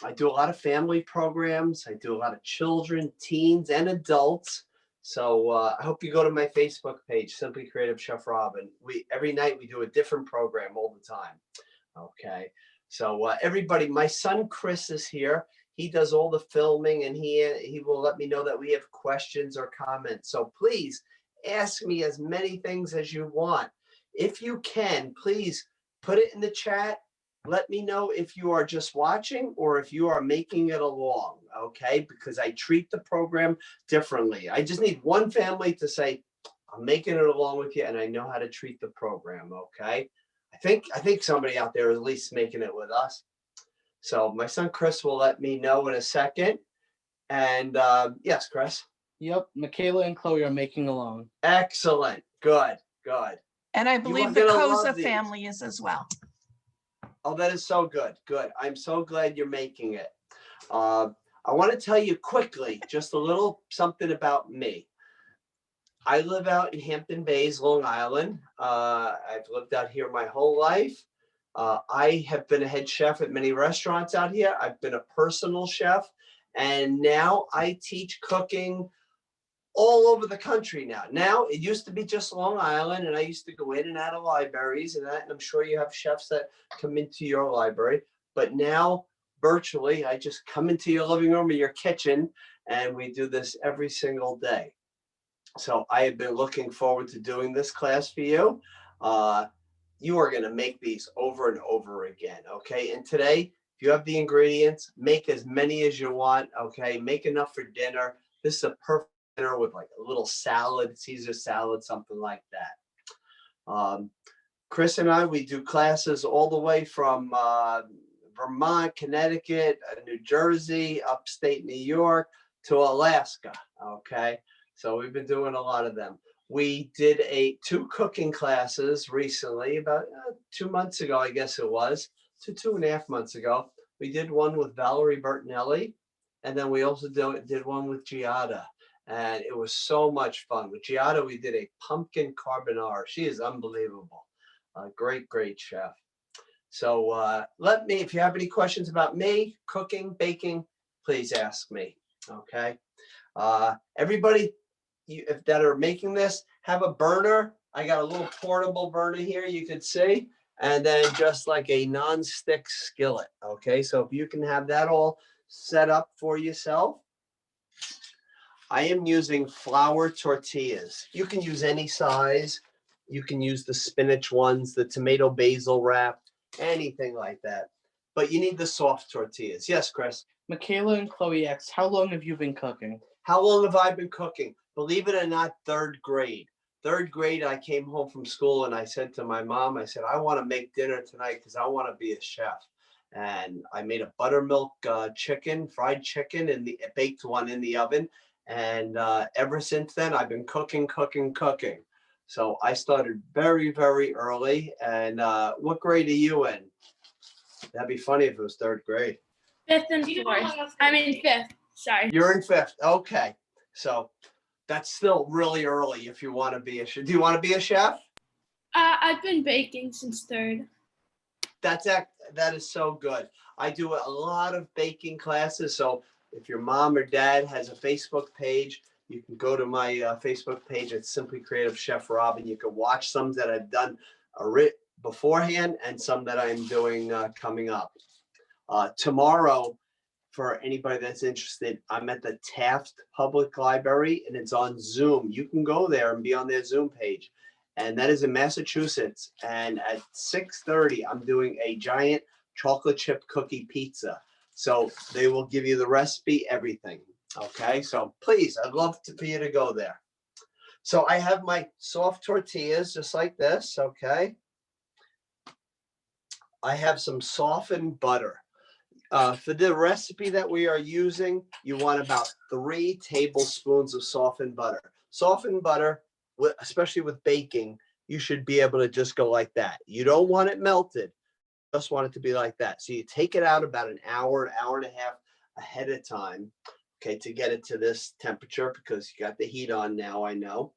I do a lot of family programs. I do a lot of children, teens, and adults. So I hope you go to my Facebook page, Simply Creative Chef Robin. Every night we do a different program all the time. Okay. So everybody, my son Chris is here. He does all the filming, and he will let me know that we have questions or comments. So please ask me as many things as you want. If you can, please put it in the chat. Let me know if you are just watching or if you are making it along, okay? Because I treat the program differently. I just need one family to say, I'm making it along with you and I know how to treat the program, okay? I think somebody out there is at least making it with us. So my son Chris will let me know in a second. And yes, Chris. Yep, Michaela and Chloe are making along. Excellent. Good, good. And I believe the Koza family is as well. Oh, that is so good. Good. I'm so glad you're making it. I want to tell you quickly, just a little something about me. I live out in Hampton Bays, Long Island. I've lived out here my whole life. I have been a head chef at many restaurants out here. I've been a personal chef, and now I teach cooking all over the country now. Now, it used to be just Long Island, and I used to go in and out of libraries, and I'm sure you have chefs that come into your library. But now, virtually, I just come into your living room or your kitchen, and we do this every single day. So I have been looking forward to doing this class for you. You are going to make these over and over again, okay? And today, if you have the ingredients, make as many as you want, okay? Make enough for dinner. This is a perfect dinner with like a little salad, Caesar salad, something like that. Chris and I, we do classes all the way from Vermont, Connecticut, New Jersey, upstate New York to Alaska, okay? So we've been doing a lot of them. We did two cooking classes recently, about 2 months ago, I guess it was, 2.5 months ago. We did one with Valerie Bertinelli, and then we also did one with Giada. And it was so much fun. With Giada, we did a pumpkin carbonara. She is unbelievable. Great, great chef. So if you have any questions about me, cooking, baking, please ask me, okay? Everybody that are making this, have a burner. I got a little portable burner here, you could see, and then just like a non-stick skillet, okay? So if you can have that all set up for yourself. I am using flour tortillas. You can use any size. You can use the spinach ones, the tomato basil wrap, anything like that. But you need the soft tortillas. Yes, Chris? Michaela and Chloe asked, how long have you been cooking? How long have I been cooking? Believe it or not, third grade. Third grade, I came home from school and I said to my mom, I said, I want to make dinner tonight because I want to be a chef. And I made a buttermilk chicken, fried chicken, and baked one in the oven. And ever since then, I've been cooking. So I started very, very early. And what grade are you in? That'd be funny if it was third grade. Fifth and fourth. I'm in fifth. Sorry. You're in fifth. Okay. So that's still really early if you want to be a chef. Do you want to be a chef? I've been baking since third. That is so good. I do a lot of baking classes. So if your mom or dad has a Facebook page, you can go to my Facebook page. It's Simply Creative Chef Rob, and you can watch some that I've done beforehand and some that I'm doing coming up. Tomorrow, for anybody that's interested, I'm at the Taft Public Library, and it's on Zoom. You can go there and be on their Zoom page. And that is in Massachusetts. And at 6:30, I'm doing a giant chocolate chip cookie pizza. So they will give you the recipe, everything. Okay, so please, I'd love for you to go there. So I have my soft tortillas just like this, okay? I have some softened butter. For the recipe that we are using, you want about 3 tablespoons of softened butter. Softened butter, especially with baking, you should be able to just go like that. You don't want it melted, just want it to be like that. So you take it out about an hour and a half ahead of time, okay, to get it to this temperature because you got the heat on now, I know.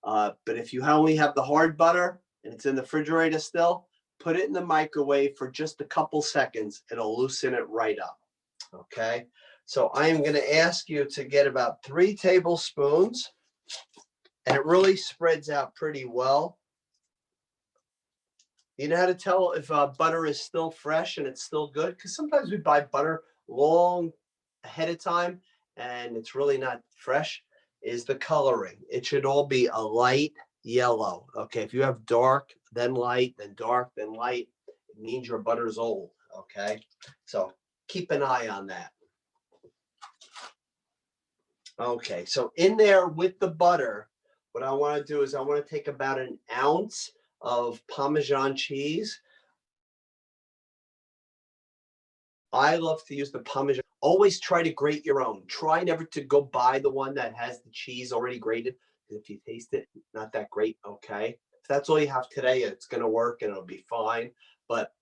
But if you only have the hard butter and it's in the refrigerator still, put it in the microwave for just a couple seconds. It'll loosen it right up, Okay, so I am going to ask you to get about 3 tablespoons, and it really spreads out pretty well. You know how to tell if butter is still fresh and it's still good? Because sometimes we buy butter long ahead of time and it's really not fresh, is the coloring. It should all be a light yellow. Okay, if you have dark, then light, then dark, then light, it means your butter's old. Okay, so keep an eye on that. Okay, so in there with the butter, what I want to do is I want to take about an ounce of Parmesan cheese. I love to use the Parmesan. Always try to grate your own. Try never to go buy the one that has the cheese already grated. Because if you taste it, not that great, okay? If that's all you have today, it's going to work and it'll be fine. But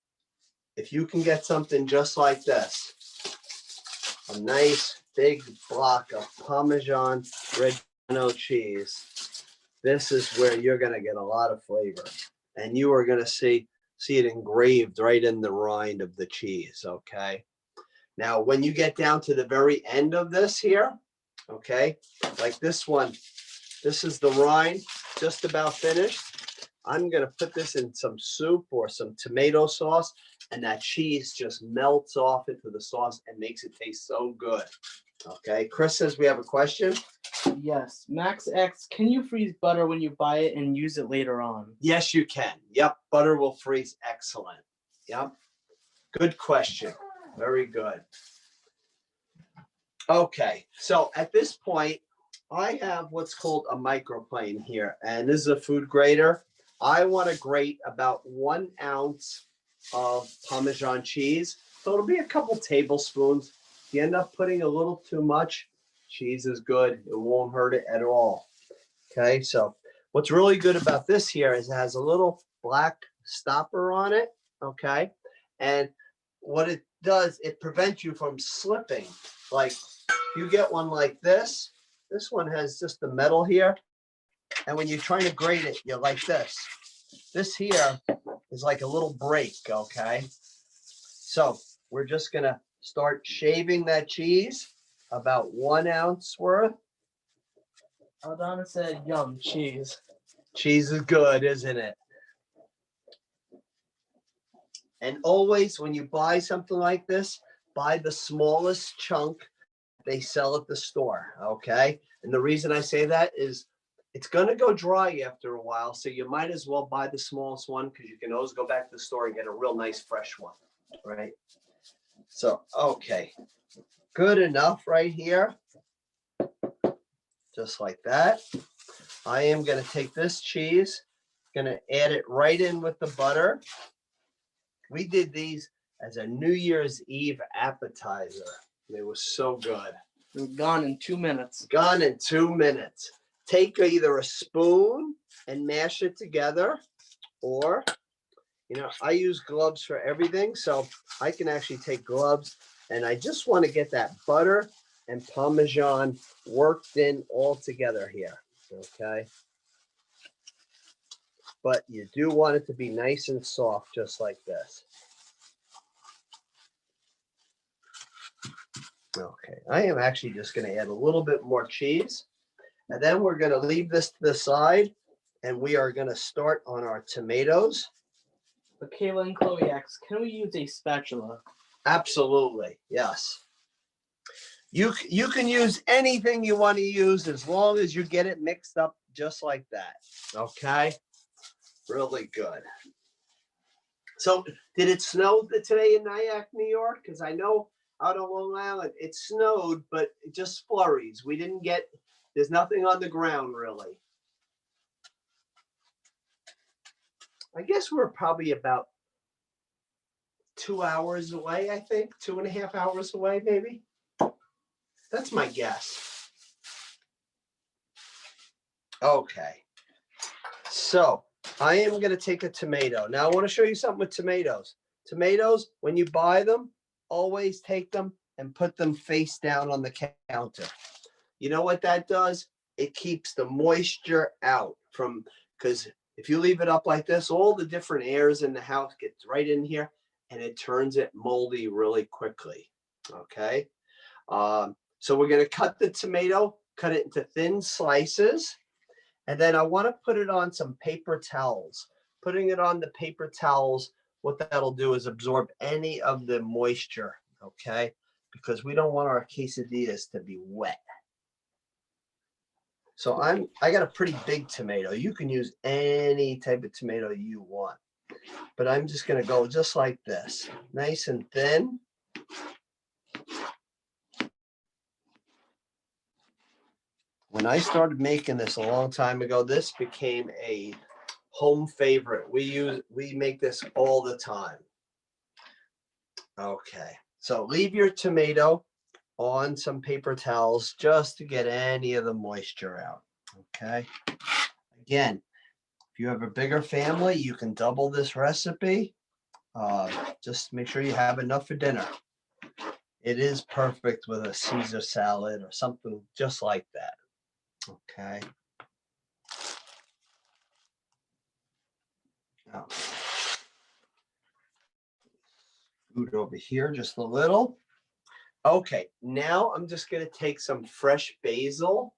if you can get something just like this, a nice big block of Parmigiano-Reggiano cheese, this is where you're going to get a lot of flavor. And you are going to see it engraved right in the rind of the cheese, okay? Now, when you get down to the very end of this here, okay, like this one, this is the rind, just about finished. I'm going to put this in some soup or some tomato sauce, and that cheese just melts off into the sauce and makes it taste so good. Okay, Chris says we have a question. Yes. Max X, can you freeze butter when you buy it and use it later on? Yes, you can. Yep, butter will freeze excellent. Yep, good question. Very good. Okay, so at this point, I have what's called a microplane here, and this is a food grater. I want to grate about 1 ounce of Parmesan cheese. So it'll be a couple tablespoons. If you end up putting a little too much, cheese is good. It won't hurt it at all. Okay, so what's really good about this here is it has a little black stopper on it. Okay, and what it does, it prevents you from slipping. Like you get one like this. This one has just the metal here. And when you're trying to grate it, you're like this. This here is like a little break, okay? So we're just gonna start shaving that cheese, about 1 ounce worth. Aldana said, yum, cheese. Cheese is good, isn't it? And always when you buy something like this, buy the smallest chunk they sell at the store, okay? And the reason I say that is it's going to go dry after a while, so you might as well buy the smallest one because you can always go back to the store and get a real nice fresh one, right? So, okay, good enough right here, just like that. I am going to take this cheese, going to add it right in with the butter. We did these as a New Year's Eve appetizer. They were so good. They're gone in 2 minutes. Gone in 2 minutes. Take either a spoon and mash it together, or, you know, I use gloves for everything, so I can actually take gloves, and I just want to get that butter and Parmesan worked in all together here, okay? But you do want it to be nice and soft, just like this. Okay, I am actually just going to add a little bit more cheese. And then we're going to leave this to the side, and we are going to start on our tomatoes. Michaela and Chloe X, can we use a spatula? Absolutely, yes. You can use anything you want to use as long as you get it mixed up just like that. Okay, really good. So did it snow today in Nyack, New York? Because I know out on Long Island it snowed, but it just flurries. We didn't get, there's nothing on the ground really. I guess we're probably about 2 hours away, I think. 2.5 hours away, maybe. That's my guess. Okay. So I am going to take a tomato. Now I want to show you something with tomatoes. Tomatoes, when you buy them, always take them and put them face down on the counter. You know what that does? It keeps the moisture out from, because if you leave it up like this, all the different airs in the house gets right in here and it turns it moldy really quickly. Okay. So we're going to cut the tomato, cut it into thin slices. And then I want to put it on some paper towels. Putting it on the paper towels, what that'll do is absorb any of the moisture, okay? Because we don't want our quesadillas to be wet. So I got a pretty big tomato. You can use any type of tomato you want. But I'm just going to go just like this, nice and thin. When I started making this a long time ago, this became a home favorite. We make this all the time. Okay, so leave your tomato on some paper towels just to get any of the moisture out. Okay, again, if you have a bigger family, you can double this recipe. Just make sure you have enough for dinner. It is perfect with a Caesar salad or something just like that. Okay. Now, scoot over here just a little. Okay, now I'm just going to take some fresh basil.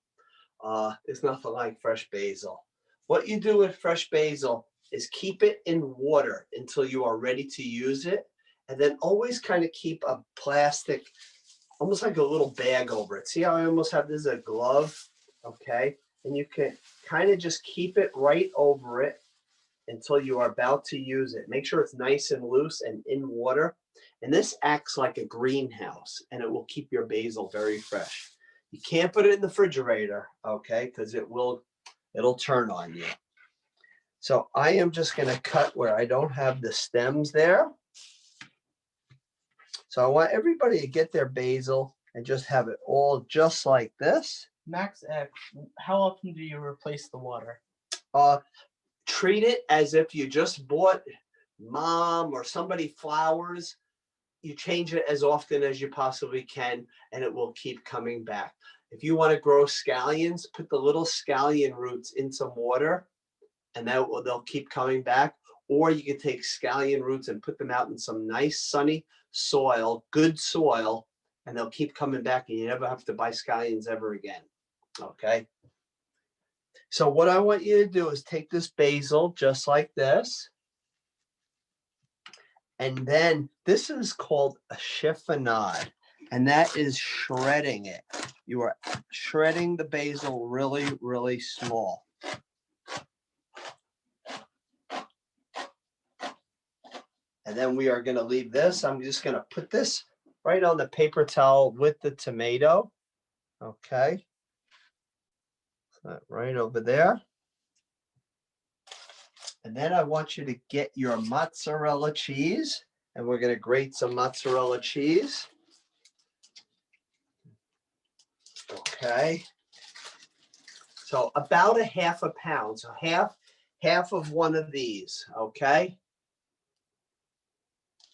There's nothing like fresh basil. What you do with fresh basil is keep it in water until you are ready to use it. And then always kind of keep a plastic, almost like a little bag over it. See how I almost have this as a glove? Okay. And you can kind of just keep it right over it until you are about to use it. Make sure it's nice and loose and in water. And this acts like a greenhouse and it will keep your basil very fresh. You can't put it in the refrigerator, okay, because it'll turn on you. So I am just going to cut where I don't have the stems there. So I want everybody to get their basil and just have it all just like this. Max X, how often do you replace the water? Treat it as if you just bought mom or somebody flowers. You change it as often as you possibly can, and it will keep coming back. If you want to grow scallions, put the little scallion roots in some water, and they'll keep coming back. Or you can take scallion roots and put them out in some nice sunny soil, good soil, and they'll keep coming back, and you never have to buy scallions ever again. Okay. So what I want you to do is take this basil just like this. And then this is called a chiffonade, and that is shredding it. You are shredding the basil really, really small. And then we are going to leave this. I'm just going to put this right on the paper towel with the tomato. Okay. Right over there. And then I want you to get your mozzarella cheese, and we're going to grate some mozzarella cheese. Okay. So about a half a pound. So half of one of these. Okay.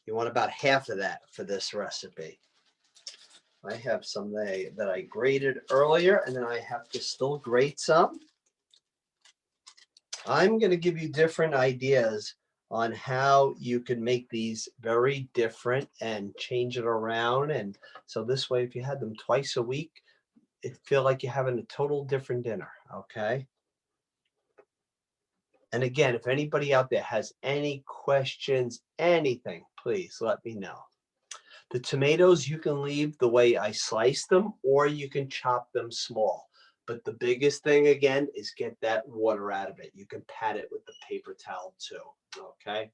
You want about half of that for this recipe. I have some that I grated earlier, and then I have to still grate some. I'm going to give you different ideas on how you can make these very different and change it around. And so this way, if you had them twice a week, it feel like you're having a total different dinner. Okay. And again, if anybody out there has any questions, anything, please let me know. The tomatoes, you can leave the way I sliced them, or you can chop them small. But the biggest thing, again, is get that water out of it. You can pat it with the paper towel too, okay?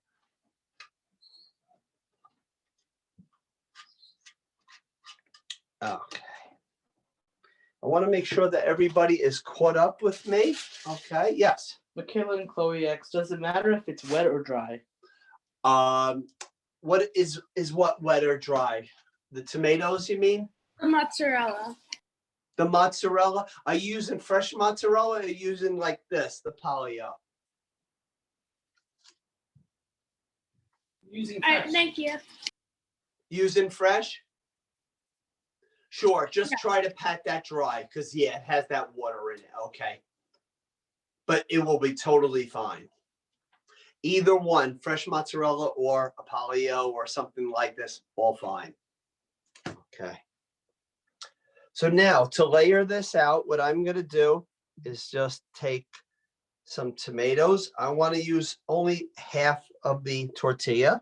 Okay. I want to make sure that everybody is caught up with me, okay? Yes. Michaela and Chloe X, does it matter if it's wet or dry? What is what, wet or dry? The tomatoes, you mean? The mozzarella. The mozzarella. Are you using fresh mozzarella, or are you using like this, the polio? Using All right, fresh. thank you. Using fresh? Sure, just try to pat that dry, because yeah, it has that water in it, okay? But it will be totally fine. Either one, fresh mozzarella or a polio or something like this, all fine. Okay. So now to layer this out, what I'm going to do is just take some tomatoes. I want to use only half of the tortilla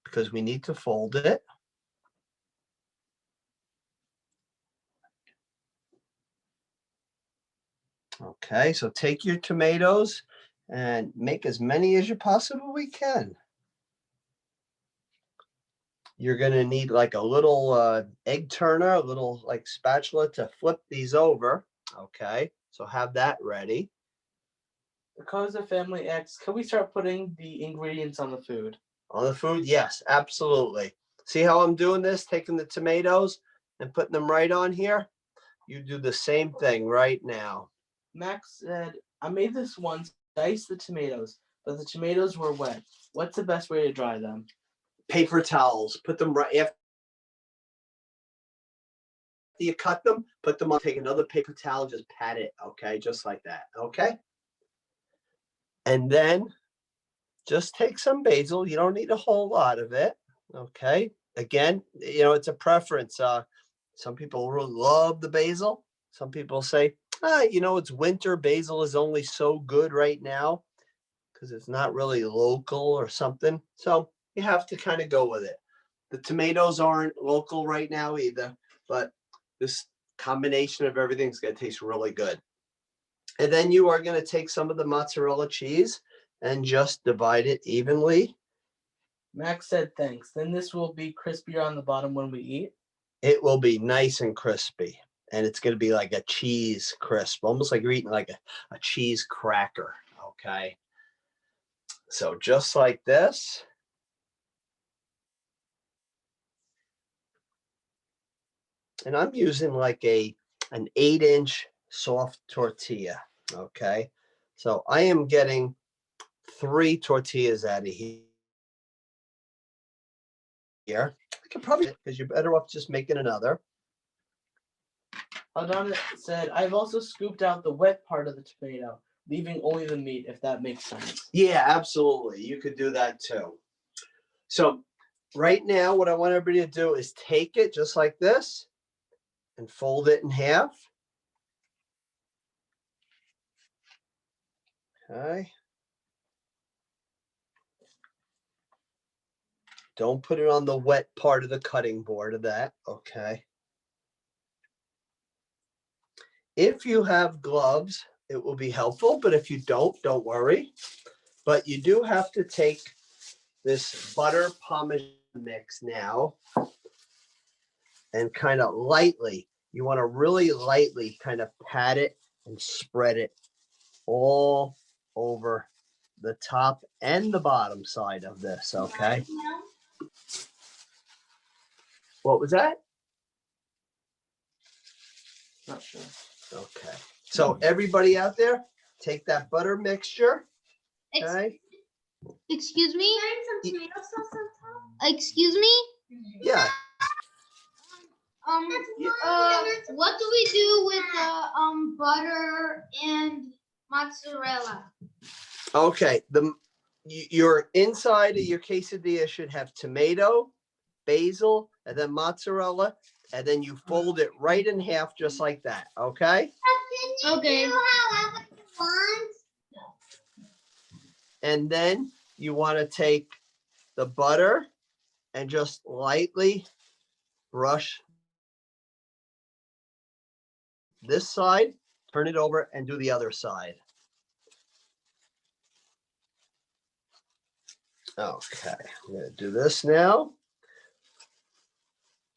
because we need to fold it. Okay, so take your tomatoes and make as many as you possibly can. You're going to need like a little egg turner, a little like spatula to flip these over. Okay, so have that ready. The Koza family X, can we start putting the ingredients on the food? On the food? Yes, absolutely. See how I'm doing this? Taking the tomatoes and putting them right on here. You do the same thing right now. Max said, I made this once, diced the tomatoes, but the tomatoes were wet. What's the best way to dry them? Paper towels. Put them right after you cut them. Put them on. Take another paper towel. Just pat it. Okay, just like that. Okay. And then just take some basil. You don't need a whole lot of it. Okay. Again, it's a preference. Some people really love the basil. Some people say, it's winter. Basil is only so good right now because it's not really local or something. So you have to kind of go with it. The tomatoes aren't local right now either, but this combination of everything's going to taste really good. And then you are going to take some of the mozzarella cheese and just divide it evenly. Max said thanks. Then this will be crispier on the bottom when we eat. It will be nice and crispy. And it's going to be like a cheese crisp, almost like you're eating like a cheese cracker. Okay. So just like this. And I'm using like an 8-inch soft tortilla. Okay. So I am getting 3 tortillas out of here. I could probably, because you're better off just making another. Aldana said, I've also scooped out the wet part of the tomato, leaving only the meat, if that makes sense. Yeah, absolutely. You could do that too. So right now, what I want everybody to do is take it just like this and fold it in half. Okay. Don't put it on the wet part of the cutting board of that. Okay. If you have gloves, it will be helpful, but if you don't worry. But you do have to take this butter Parmesan mix now and kind of lightly, you want to really lightly kind of pat it and spread it all over the top and the bottom side of this, okay? What was that? Not sure. Okay. So everybody out there, take that butter mixture. Okay. Excuse me? Excuse me? Yeah. What do we do with the butter and mozzarella? Okay. Your inside of your quesadilla should have tomato, basil, and then mozzarella, and then you fold it right in half just like that. Okay. Okay. And then you want to take the butter and just lightly brush this side, turn it over, and do the other side. Okay, I'm going to do this now.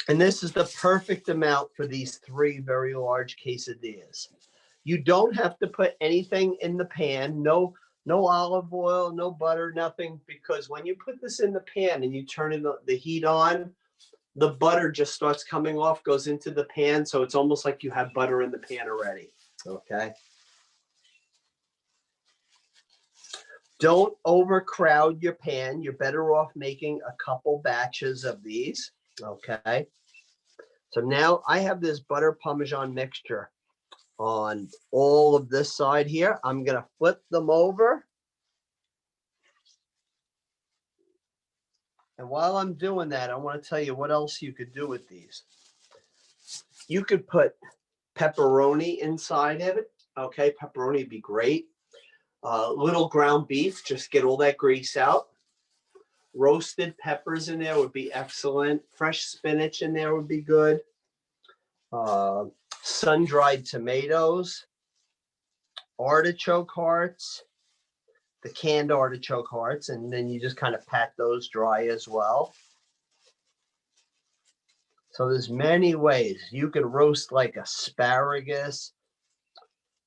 And this is the perfect amount for these 3 very large quesadillas. You don't have to put anything in the pan, no olive oil, no butter, nothing, because when you put this in the pan and you turn the heat on, the butter just starts coming off, goes into the pan, so it's almost like you have butter in the pan already, okay? Don't overcrowd your pan. You're better off making a couple batches of these, okay? So now I have this butter Parmesan mixture on all of this side here. I'm going to flip them over. And while I'm doing that, I want to tell you what else you could do with these. You could put pepperoni inside of it. Okay, pepperoni would be great. Little ground beef, just get all that grease out. Roasted peppers in there would be excellent. Fresh spinach in there would be good. Sun-dried tomatoes, artichoke hearts, the canned artichoke hearts, and then you just kind of pat those dry as well. So there's many ways. You could roast like asparagus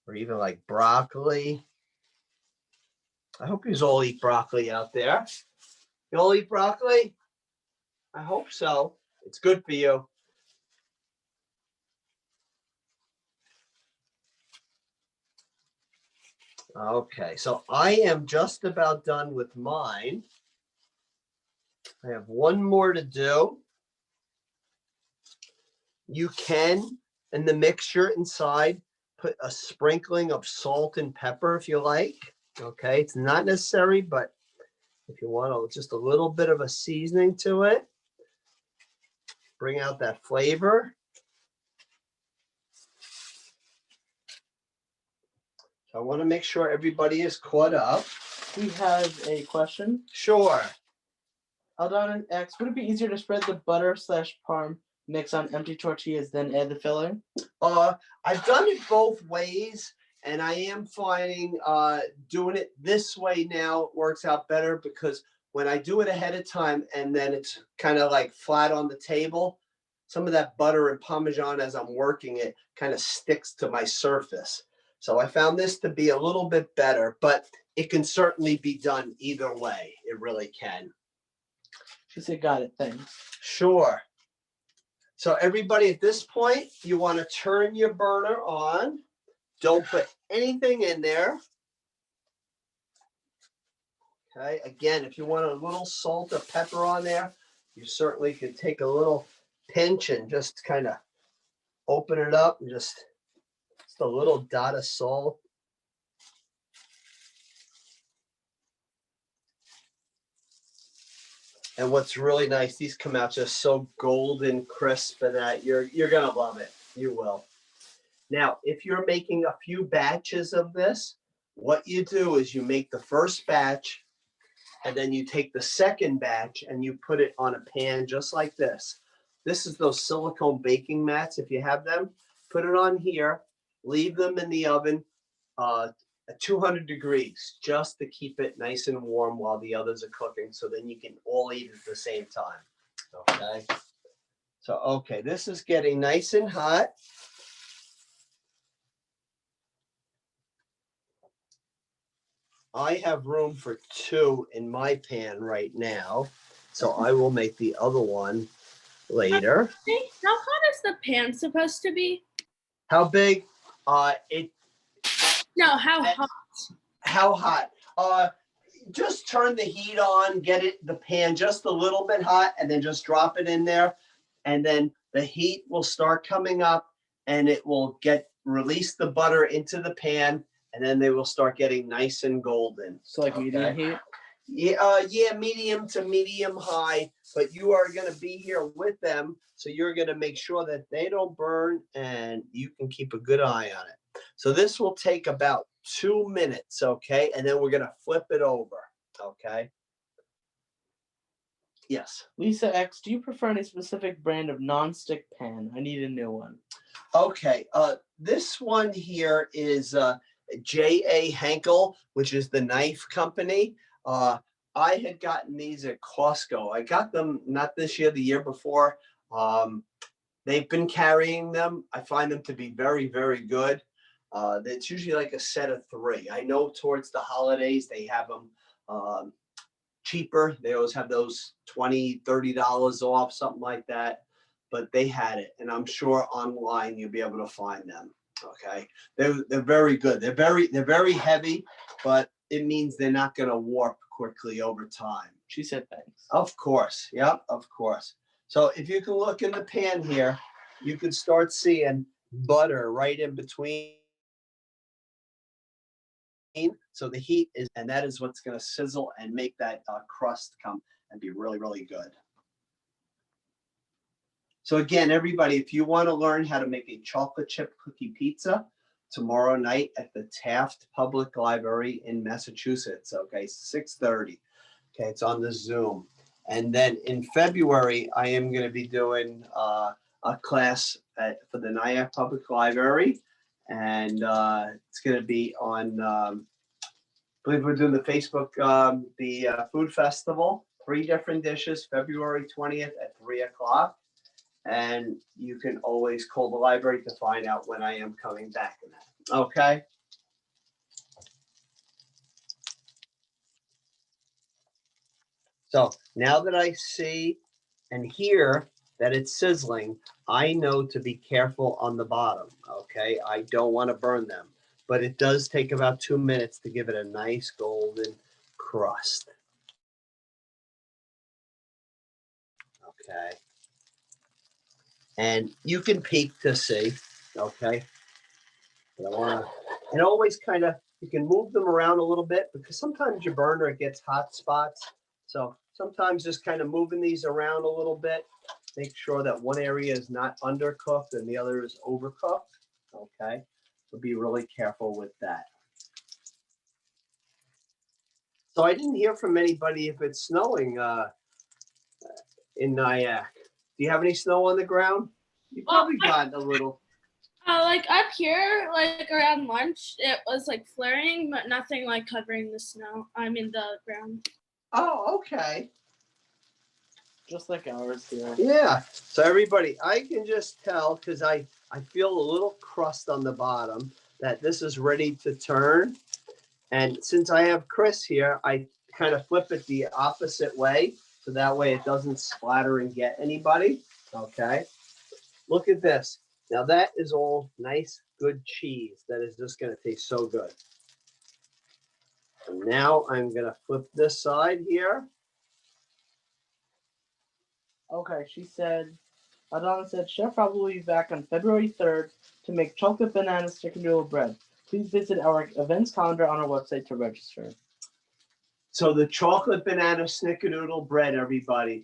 or even like broccoli. I hope you all eat broccoli out there. You all eat broccoli? I hope so. It's good for you. Okay, so I am just about done with mine. I have one more to do. You can, in the mixture inside, put a sprinkling of salt and pepper if you like. Okay, it's not necessary, but if you want just a little bit of a seasoning to it, bring out that flavor. So I want to make sure everybody is caught up. We have a question. Sure. Aldana asks, would it be easier to spread the butter / parm mix on empty tortillas than add the filling? I've done it both ways, and I am finding doing it this way now works out better, because when I do it ahead of time and then it's kind of like flat on the table, some of that butter and Parmesan as I'm working it kind of sticks to my surface. So I found this to be a little bit better, but it can certainly be done either way. It really can. She said, got it, thanks. Sure. So everybody at this point, you want to turn your burner on. Don't put anything in there. Okay, again, if you want a little salt or pepper on there, you certainly could take a little pinch and just kind of open it up and just a little dot of salt. And what's really nice, these come out just so golden crisp, and that you're gonna love it. You will. Now, if you're making a few batches of this, what you do is you make the first batch, and then you take the second batch and you put it on a pan just like this. This is those silicone baking mats. If you have them, put it on here, leave them in the oven at 200 degrees just to keep it nice and warm while the others are cooking, so then you can all eat at the same time. Okay. So, okay, this is getting nice and hot. I have room for 2 in my pan right now, so I will make the other one later. How hot is the pan supposed to be? How big? No, how hot? How hot? Just turn the heat on, get the pan just a little bit hot, and then just drop it in there, and then the heat will start coming up, and it will release the butter into the pan, and then they will start getting nice and golden. So like medium heat? Yeah, medium to medium high, but you are going to be here with them, so you're going to make sure that they don't burn, and you can keep a good eye on it. So this will take about 2 minutes, okay? And then we're going to flip it over, okay? Yes. Lisa X, do you prefer any specific brand of nonstick pan? I need a new one. Okay, this one here is J.A. Henkel, which is the knife company. I had gotten these at Costco. I got them not this year, the year before. They've been carrying them. I find them to be very, very good. It's usually like a set of 3. I know towards the holidays they have them cheaper. They always have those $20, $30 off, something like that. But they had it, and I'm sure online you'll be able to find them. Okay, they're very good. They're very heavy, but it means they're not going to warp quickly over time. She said thanks. Of course, yep, of course. So if you can look in the pan here, you can start seeing butter right in between. So the heat is, and that is what's going to sizzle and make that crust come and be really, really good. So again, everybody, if you want to learn how to make a chocolate chip cookie pizza tomorrow night at the Taft Public Library in Massachusetts, okay, 6:30. Okay, it's on the Zoom. And then in February, I am going to be doing a class for the Nyack Public Library. And it's going to be on, I believe we're doing the Facebook, the food festival, 3 different dishes, February 20th at 3 o'clock. And you can always call the library to find out when I am coming back in that. Okay. So now that I see and hear that it's sizzling, I know to be careful on the bottom. Okay. I don't want to burn them, but it does take about 2 minutes to give it a nice golden crust. Okay. And you can peek to see. Okay. But I want to, and always kind of, you can move them around a little bit because sometimes your burner gets hot spots. So sometimes just kind of moving these around a little bit, make sure that one area is not undercooked and the other is overcooked. Okay. So be really careful with that. So I didn't hear from anybody if it's snowing in Nyack. Do you have any snow on the ground? You probably got a little. Like up here, like around lunch, it was like flurrying, but nothing like covering the snow. I'm in the ground. Oh, okay. Just like ours here. Yeah. So everybody, I can just tell because I feel a little crust on the bottom that this is ready to turn. And since I have Chris here, I kind of flip it the opposite way. So that way it doesn't splatter and get anybody. Okay. Look at this. Now that is all nice, good cheese. That is just going to taste so good. And now I'm going to flip this side here. Okay, she said, Adana said, Chef Rob will be back on February 3rd to make chocolate banana snickerdoodle bread. Please visit our events calendar on our website to register. So the chocolate banana snickerdoodle bread, everybody,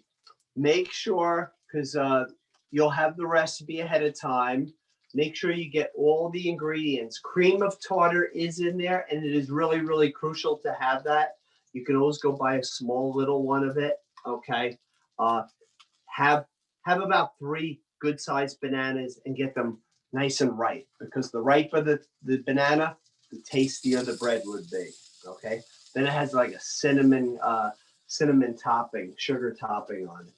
make sure, because you'll have the recipe ahead of time. Make sure you get all the ingredients. Cream of tartar is in there, and it is really, really crucial to have that. You can always go buy a small little one of it. Okay. Have about 3 good-sized bananas and get them nice and ripe, because the riper the banana, the tastier the bread would be. Okay. Then it has like a cinnamon topping, sugar topping on it.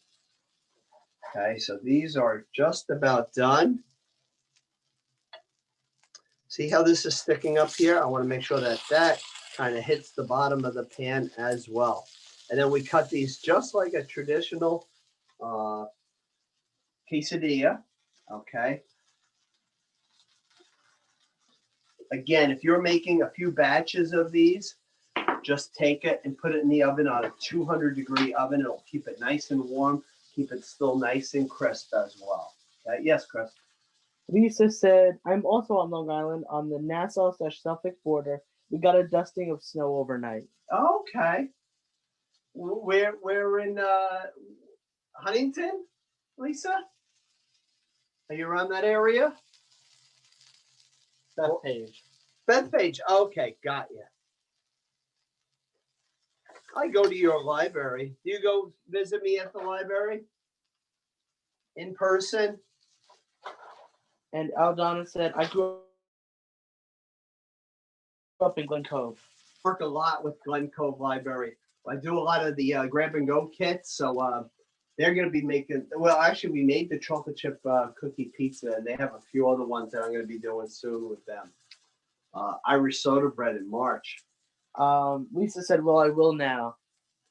Okay, so these are just about done. See how this is sticking up here? I want to make sure that that kind of hits the bottom of the pan as well. And then we cut these just like a traditional quesadilla. Okay. Again, if you're making a few batches of these, just take it and put it in the oven on a 200-degree oven. It'll keep it nice and warm, keep it still nice and crisp as well. Okay. Yes, Chris. Lisa said, I'm also on Long Island on the Nassau/Suffolk border. We got a dusting of snow overnight. Okay. We're in Huntington, Lisa? Are you around that area? Bethpage. Bethpage. Okay, got you. I go to your library. Do you go visit me at the library? In person? And Aldana said, I grew up in Glen Cove. Work a lot with Glen Cove Library. I do a lot of the grab and go kits. So they're going to be making, well, actually, we made the chocolate chip cookie pizza, and they have a few other ones that I'm going to be doing soon with them. Irish soda bread in March. Lisa said, well, I will now.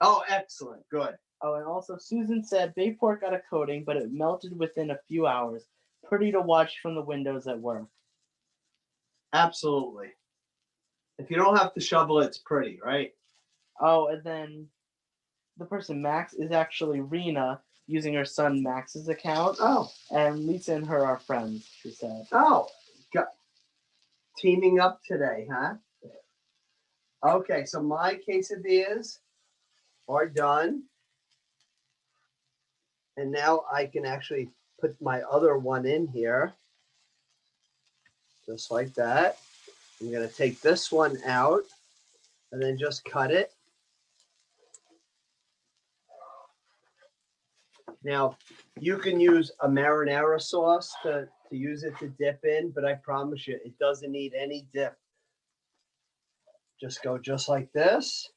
Oh, excellent. Good. Oh, and also Susan said, baked pork got a coating, but it melted within a few hours. Pretty to watch from the windows at work. Absolutely. If you don't have to shovel, it's pretty, right? Oh, and then the person Max is actually Rena using her son Max's account. Oh. And Lisa and her are friends, she said. Oh. Teaming up today, huh? Okay, so my quesadillas are done. And now I can actually put my other one in here. Just like that. I'm going to take this one out and then just cut it. Now, you can use a marinara sauce to use it to dip in, but I promise you, it doesn't need any dip. Just go just like this.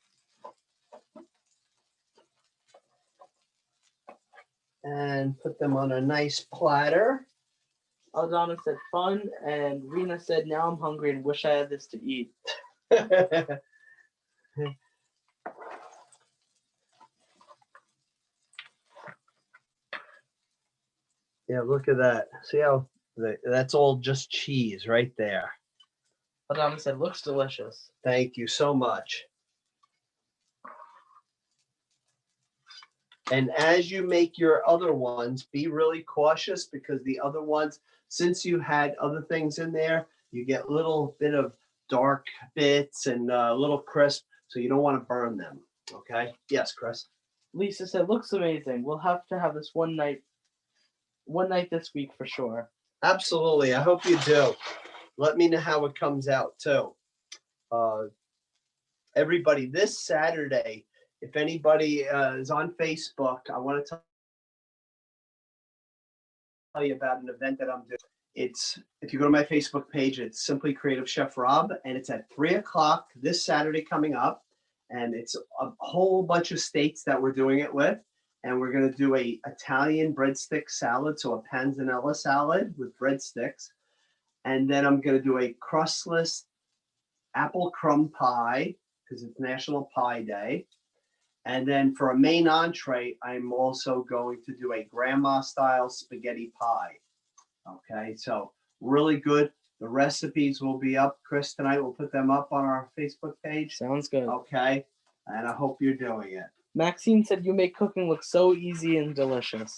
And put them on a nice platter. Aldana said fun, and Rena said, now I'm hungry and wish I had this to eat. Yeah, look at that. See how that's all just cheese right there. Aldana said, looks delicious. Thank you so much. And as you make your other ones, be really cautious because the other ones, since you had other things in there, you get a little bit of dark bits and a little crisp, so you don't want to burn them. Okay? Yes, Chris. Lisa said, looks amazing. We'll have to have this one night this week for sure. Absolutely. I hope you do. Let me know how it comes out too. Everybody, this Saturday, if anybody is on Facebook, I want to tell you about an event that I'm doing. It's, if you go to my Facebook page, it's Simply Creative Chef Rob, and it's at 3 o'clock this Saturday coming up. And it's a whole bunch of states that we're doing it with. And we're going to do a Italian breadstick salad, so a panzanella salad with breadsticks. And then I'm going to do a crustless apple crumb pie because it's National Pie Day. And then for a main entree, I'm also going to do a grandma style spaghetti pie. Okay, so really good. The recipes will be up. Chris tonight will put them up on our Facebook page. Sounds good. Okay, and I hope you're doing it. Maxine said, you make cooking look so easy and delicious.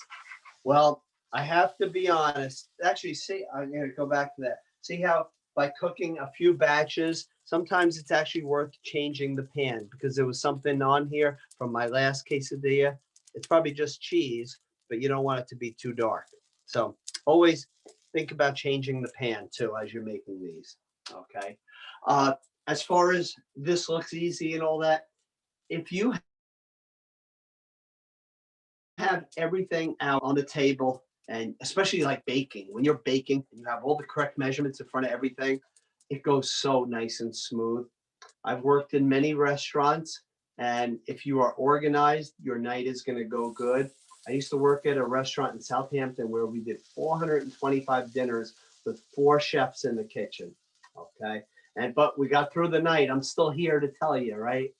Well, I have to be honest. Actually, see, I'm going to go back to that. See how by cooking a few batches, sometimes it's actually worth changing the pan because there was something on here from my last quesadilla. It's probably just cheese, but you don't want it to be too dark. So always think about changing the pan too as you're making these. Okay. As far as this looks easy and all that, if you have everything out on the table, and especially like baking, when you're baking and you have all the correct measurements in front of everything, it goes so nice and smooth. I've worked in many restaurants, and if you are organized, your night is going to go good. I used to work at a restaurant in Southampton where we did 425 dinners with 4 chefs in the kitchen. Okay. But we got through the night. I'm still here to tell you, right?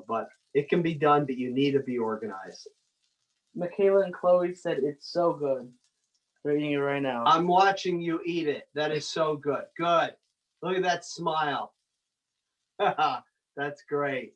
But it can be done, but you need to be organized. Michaela and Chloe said, it's so good. They're eating it right now. I'm watching you eat it. That is so good. Good. Look at that smile. That's great.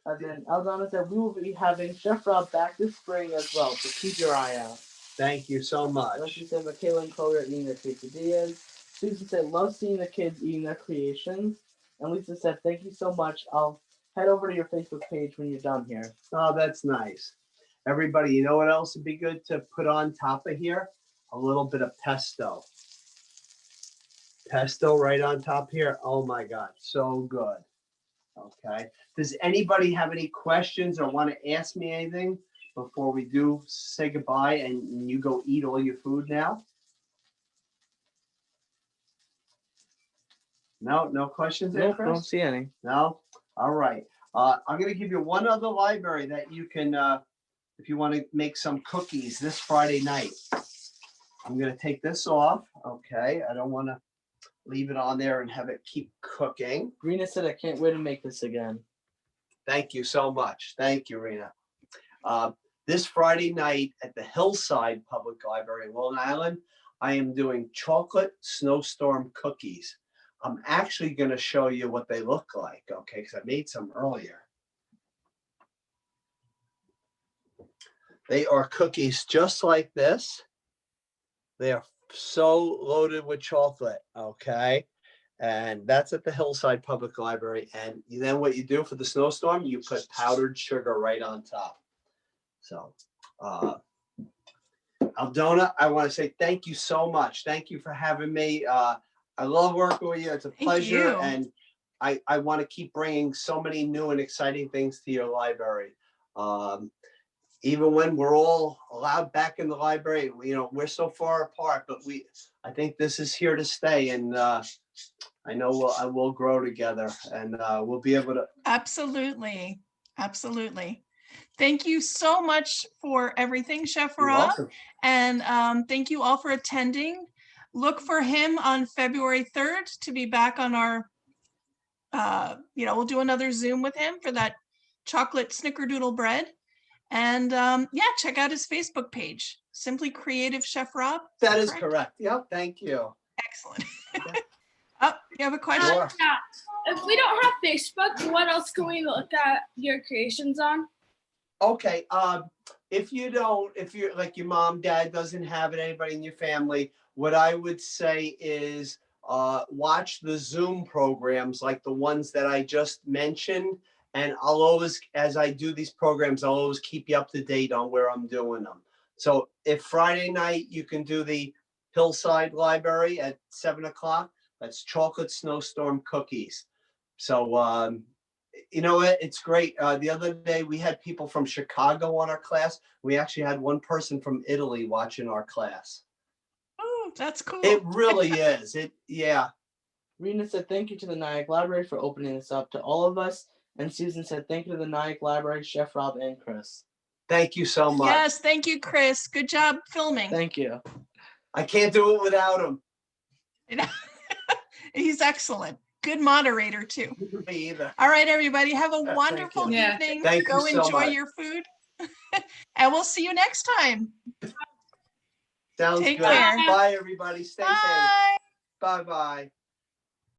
And then Aldana said, we will be having Chef Rob back this spring as well, so keep your eye out. Thank you so much. And she said, Michaela and Chloe are eating their quesadillas. Susan said, love seeing the kids eating their creations. And Lisa said, thank you so much. I'll head over to your Facebook page when you're done here. Oh, that's nice. Everybody, you know what else would be good to put on top of here? A little bit of pesto. Pesto right on top here. Oh my God, so good. Okay. Does anybody have any questions or want to ask me anything before we do say goodbye and you go eat all your food now? No, no questions there, Nope, Chris? don't see any. No? All right. I'm going to give you one other library that you can, if you want to make some cookies this Friday night. I'm going to take this off. Okay. I don't want to leave it on there and have it keep cooking. Rena said, I can't wait to make this again. Thank you so much. Thank you, Rena. This Friday night at the Hillside Public Library in Long Island, I am doing chocolate snowstorm cookies. I'm actually going to show you what they look like, okay, because I made some earlier. They are cookies just like this. They are so loaded with chocolate, okay? And that's at the Hillside Public Library. And then what you do for the snowstorm, you put powdered sugar right on top. So Aldona, I want to say thank you so much. Thank you for having me. I love working with you. It's a pleasure. you. And I want to keep bringing so many new and exciting things to your library. Even when we're all allowed back in the library, we're so far apart, but I think this is here to stay. And I know we'll grow together, and we'll be able to. Absolutely. Absolutely. Thank you so much for everything, Chef You're Rob. welcome. And thank you all for attending. Look for him on February 3rd to be back on our, we'll do another Zoom with him for that chocolate snickerdoodle bread. And yeah, check out his Facebook page, Simply Creative Chef Rob. That is correct. Yep. Thank you. Excellent. Oh, you have a question? Sure. Yeah. If we don't have Facebook, what else can we look at your creations on? Okay. If you're like your mom, dad doesn't have it, anybody in your family, what I would say is watch the Zoom programs like the ones that I just mentioned. And I'll always, as I do these programs, I'll always keep you up to date on where I'm doing them. So if Friday night you can do the Hillside Library at 7:00, that's chocolate snowstorm cookies. So you know what? It's great. The other day we had people from Chicago on our class. We actually had one person from Italy watching our class. Oh, that's cool. It really is. Yeah. Rena said thank you to the Nyack Library for opening this up to all of us. And Susan said thank you to the Nyack Library, Chef Rob, and Chris. Thank you so much. Yes, thank you, Chris. Good job filming. Thank you. I can't do it without him. He's excellent. Good moderator too. Me either. All right, everybody, have a Thank wonderful you. Yeah. evening. Thank Go you so enjoy much. your food. And we'll see you next time. Sounds Take good. care. Bye, everybody. Stay safe. Bye. Bye-bye.